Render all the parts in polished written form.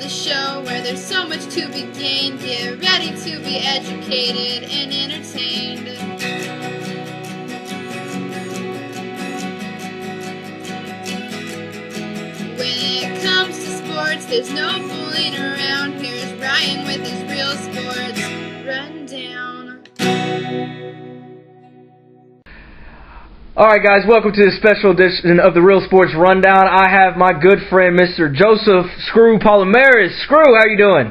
the show where there's so much to be gained. Get ready to be educated and entertained. When it comes to sports, there's no fooling around. Here's Ryan with his Real Sports Rundown. Alright guys, welcome to this special edition of the Real Sports Rundown. I have my good friend Mr. Joseph Skrew Palomares. Skrew, how you doing?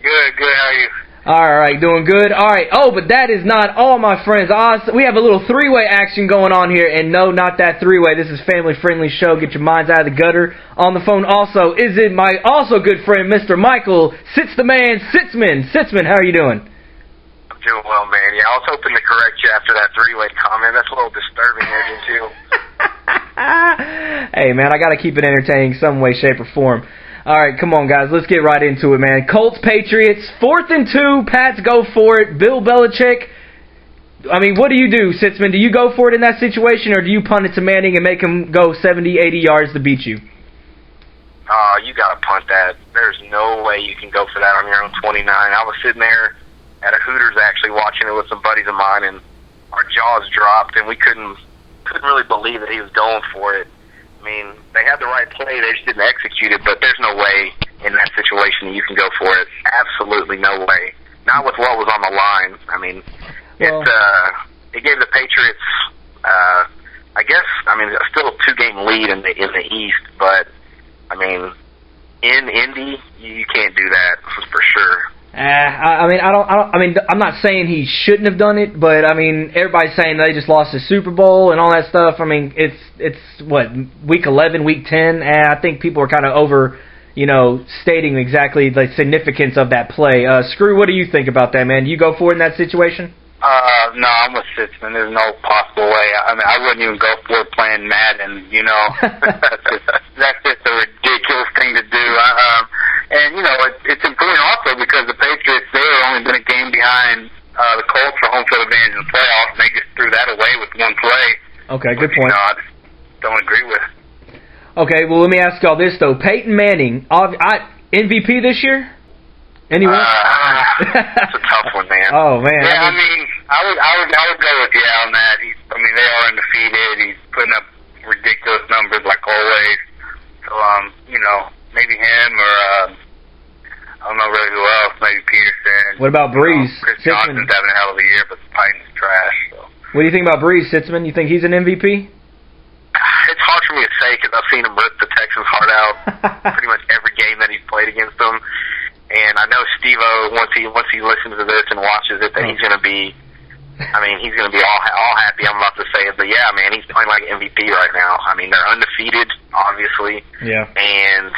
Good, how are you? Alright, doing good. Alright, but that is not all, my friends. We have a little three-way action going on here, and no, not that three-way. This is a family-friendly show. Get your minds out of the gutter. On the phone also is it my also good friend, Mr. Michael Sitzman. Sitzman, how are you doing? Doing well, man. Yeah, I was hoping to correct you after that three-way comment. That's a little disturbing there, too. Hey, man, I got to keep it entertaining some way, shape, or form. All right, come on, guys. Let's get right into it, man. Colts, Patriots, 4th and 2. Pats go for it. Bill Belichick. I mean, what do you do, Sitzman? Do you go for it in that situation, or do you punt it to Manning and make him go 70, 80 yards to beat you? You got to punt that. There's no way you can go for that on your own 29. I was sitting there at a Hooters actually watching it with some buddies of mine, and our jaws dropped, and we couldn't really believe that he was going for it. I mean, they had the right play, they just didn't execute it, but there's no way in that situation you can go for it. Absolutely no way. Not with what was on the line. I mean, it gave the Patriots, still a 2-game lead in the East, but I mean, in Indy, you can't do that for sure. I'm not saying he shouldn't have done it, but I mean, everybody's saying they just lost the Super Bowl and all that stuff. I mean, it's what, week 11, week 10, and I think people are kind of stating exactly the significance of that play. Skrew, what do you think about that, man? Do you go for it in that situation? No, I'm with Sitzman. There's no possible way. I mean, I wouldn't even go for it playing Madden, that's just a ridiculous thing to do. And, it's important also because the Patriots, they have only been a game behind the Colts for home field advantage in the playoffs, and they just threw that away with one play. Okay, good point. I just don't agree with. Okay, well, let me ask y'all this, though. Peyton Manning, MVP this year? Anyone? That's a tough one, man. Oh, man. Yeah, I mean, I would go with on that. They are undefeated. He's putting up ridiculous numbers like always. So, maybe him or I don't know really who else. Maybe Peterson. What about Breeze? Chris Johnson's having a hell of a year, but the Titans trash. So. What do you think about Breeze, Sitzman? You think he's an MVP? It's hard for me to say because I've seen him rip the Texans' heart out pretty much every game that he's played against them. And I know Steve-O, once he listens to this and watches it, that he's going to be. He's going to be all happy. I'm about to say it, but yeah, man, he's playing like MVP right now. I mean, they're undefeated, obviously. Yeah. And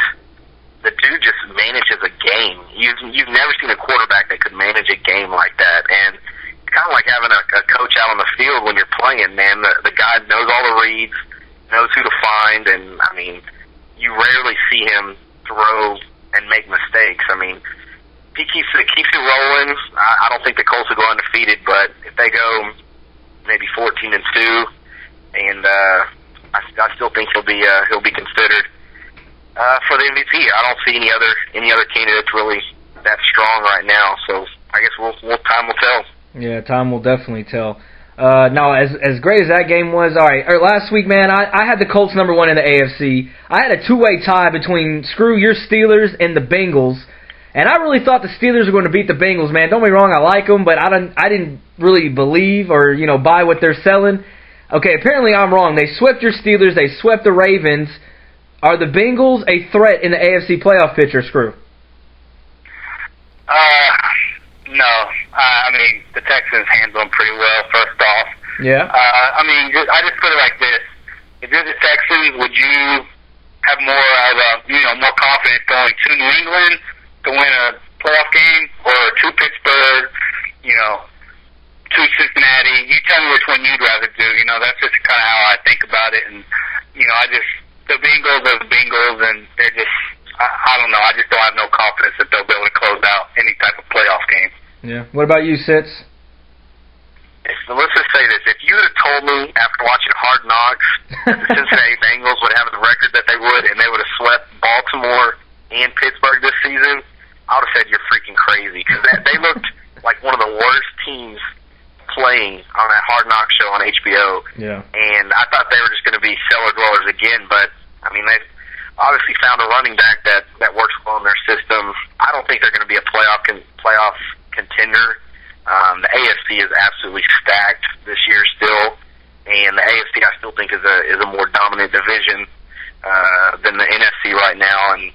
the dude just manages a game. You've never seen a quarterback that could manage a game like that. And it's kind of like having a coach out on the field when you're playing, man. The guy knows all the reads, knows who to find, and, I mean, you rarely see him throw and make mistakes. I mean, he keeps it rolling. I don't think the Colts will go undefeated, but if they go maybe 14-2, and I still think he'll be considered for the MVP. I don't see any other candidates really that strong right now. So I guess time will tell. Yeah, time will definitely tell. Now, as great as that game was, all right. Last week, man, I had the Colts number 1 in the AFC. I had a 2-way tie between your Steelers and the Bengals. And I really thought the Steelers were going to beat the Bengals, man. Don't get me wrong, I like them, but I didn't really believe or, buy what they're selling. Okay, apparently I'm wrong. They swept your Steelers. They swept the Ravens. Are the Bengals a threat in the AFC playoff picture, Skrew? No. The Texans handle them pretty well, first off. Yeah. I just put it like this. If you're the Texans, would you have more confidence going to New England to win a playoff game, or to Pittsburgh, to Cincinnati? You tell me which one you'd rather do. That's just kind of how I think about it. And, the Bengals are the Bengals, and they're just, I don't know, I just don't have no confidence that they'll be able to close out any type of playoff game. Yeah. What about you, Sitz? Let's just say this. If you had told me after watching Hard Knocks that the Cincinnati Bengals would have the record that they would, and they would have swept Baltimore and Pittsburgh this season, I would have said you're freaking crazy because they looked like one of the worst teams playing on that Hard Knock show on HBO. Yeah. And I thought they were just going to be cellar dwellers again, but I mean they've obviously found a running back that works well in their system. I don't think they're going to be a playoff contender. The AFC is absolutely stacked this year still, and the AFC I still think is a more dominant division than the NFC right now. And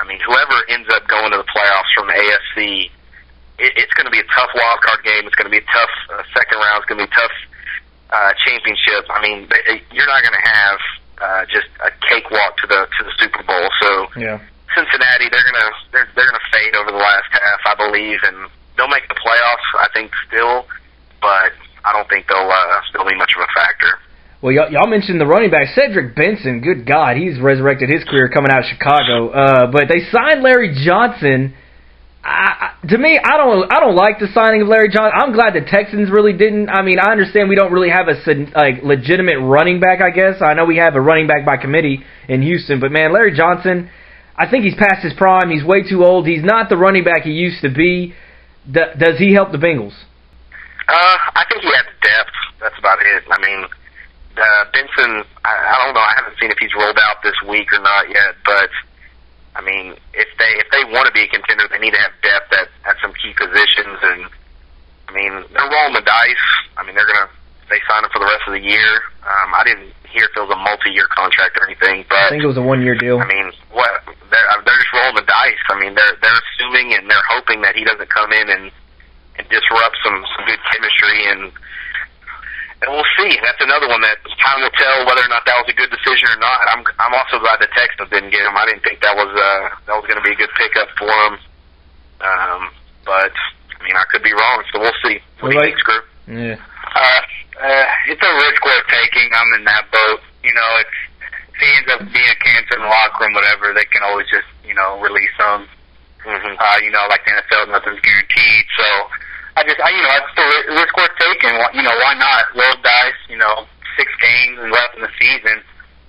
I mean, whoever ends up going to the playoffs from the AFC, it's going to be a tough wild card game. It's going to be a tough second round. It's going to be a tough championship. I mean, you're not going to have just a cakewalk to the Super Bowl. So yeah. Cincinnati, they're gonna fade over the last half, I believe, and they'll make the playoffs, I think, still, but I don't think they'll be much of a factor. Well, y'all mentioned the running back, Cedric Benson. Good God, he's resurrected his career coming out of Chicago. But they signed Larry Johnson. To me, I don't like the signing of Larry Johnson. I'm glad the Texans really didn't. I mean, I understand we don't really have a legitimate running back, I guess. I know we have a running back by committee in Houston, but man, Larry Johnson, I think he's past his prime. He's way too old. He's not the running back he used to be. Does he help the Bengals? I think he has depth. That's about it. I mean, Benson, I don't know. I haven't seen if he's rolled out this week or not yet, but I mean, if they want to be a contender, they need to have depth at some key positions. And I mean, they're rolling the dice. I mean, they sign him for the rest of the year. I didn't hear if it was a multi-year contract or anything, but I think it was a 1-year deal. I mean, what they're just rolling the dice. I mean, they're assuming and they're hoping that he doesn't come in and disrupt some good chemistry, and we'll see. That's another one that time will tell whether or not that was a good decision or not. I'm also glad the Texans didn't get him. I didn't think that was going to be a good pickup for him. But I mean, I could be wrong, so we'll see. What do you think, Skrew? Yeah. It's a risk worth taking. I'm in that boat. You know, if he ends up being a cancer in the locker room, whatever, they can always just release him. Mm-hmm. Like the NFL, nothing's guaranteed. So it's a risk worth taking. Why not? Roll dice. 6 games and left in the season.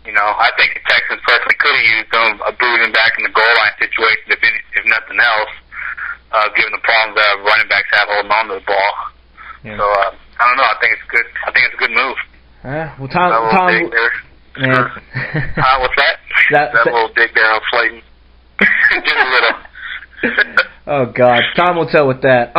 I think the Texans personally could have used them, booted him back in the goal line situation, if nothing else, given the problems that running backs have holding on to the ball. Yeah. So I don't know. I think it's good. I think it's a good move. Well, Tom. Dig there. Man. What's that? That little dig there on Slayton. Just a little. Oh God, time will tell with that.